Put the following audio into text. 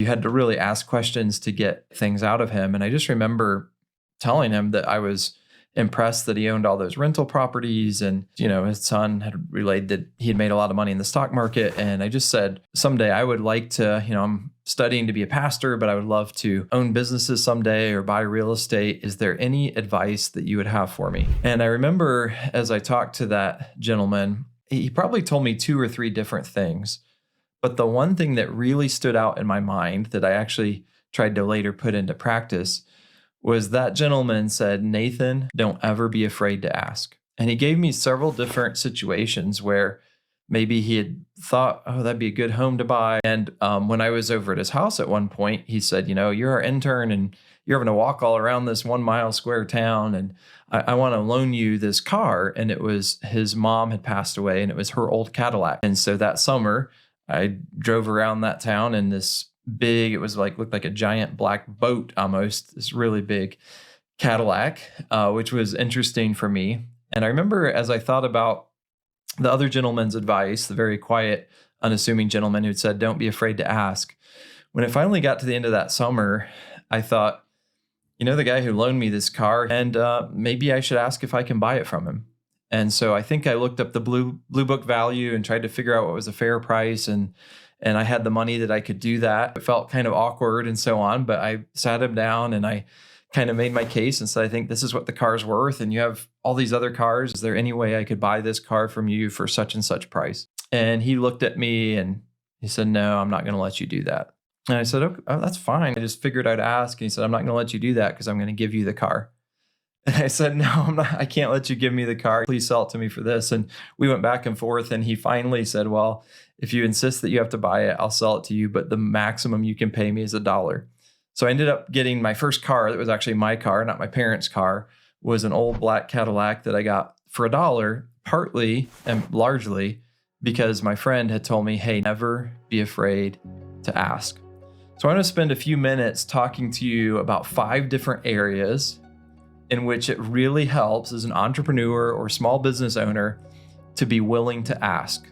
had to really ask questions to get things out of him. And I just remember telling him that I was impressed that he owned all those rental properties. And, his son had relayed that he had made a lot of money in the stock market. And I just said, someday I would like to, I'm studying to be a pastor, but I would love to own businesses someday or buy real estate. Is there any advice that you would have for me? And I remember as I talked to that gentleman, he probably told me 2 or 3 different things. But the one thing that really stood out in my mind that I actually tried to later put into practice was that gentleman said, Nathan, don't ever be afraid to ask. And he gave me several different situations where maybe he had thought, oh, that'd be a good home to buy. And when I was over at his house at one point, he said, you're our intern and you're having to walk all around this 1 mile square town. And I want to loan you this car. And it was his mom had passed away and it was her old Cadillac. And so that summer I drove around that town in this big, it was looked like a giant black boat almost, this really big Cadillac, which was interesting for me. And I remember as I thought about the other gentleman's advice, the very quiet, unassuming gentleman who'd said, don't be afraid to ask. When it finally got to the end of that summer, I thought, the guy who loaned me this car, and maybe I should ask if I can buy it from him. And so I think I looked up the blue book value and tried to figure out what was a fair price. And I had the money that I could do that. It felt kind of awkward and so on, but I sat him down and I kind of made my case and said, I think this is what the car's worth. And you have all these other cars. Is there any way I could buy this car from you for such and such price? And he looked at me and he said, no, I'm not going to let you do that. And I said, okay, that's fine. I just figured I'd ask. And he said, I'm not going to let you do that because I'm going to give you the car. And I said, no, I'm not. I can't let you give me the car. Please sell it to me for this. And we went back and forth. And he finally said, well, if you insist that you have to buy it, I'll sell it to you. But the maximum you can pay me is $1. So I ended up getting my first car that was actually my car, not my parents' car, was an old black Cadillac that I got for $1, partly and largely because my friend had told me, hey, never be afraid to ask. So I want to spend a few minutes talking to you about 5 different areas in which it really helps as an entrepreneur or small business owner to be willing to ask.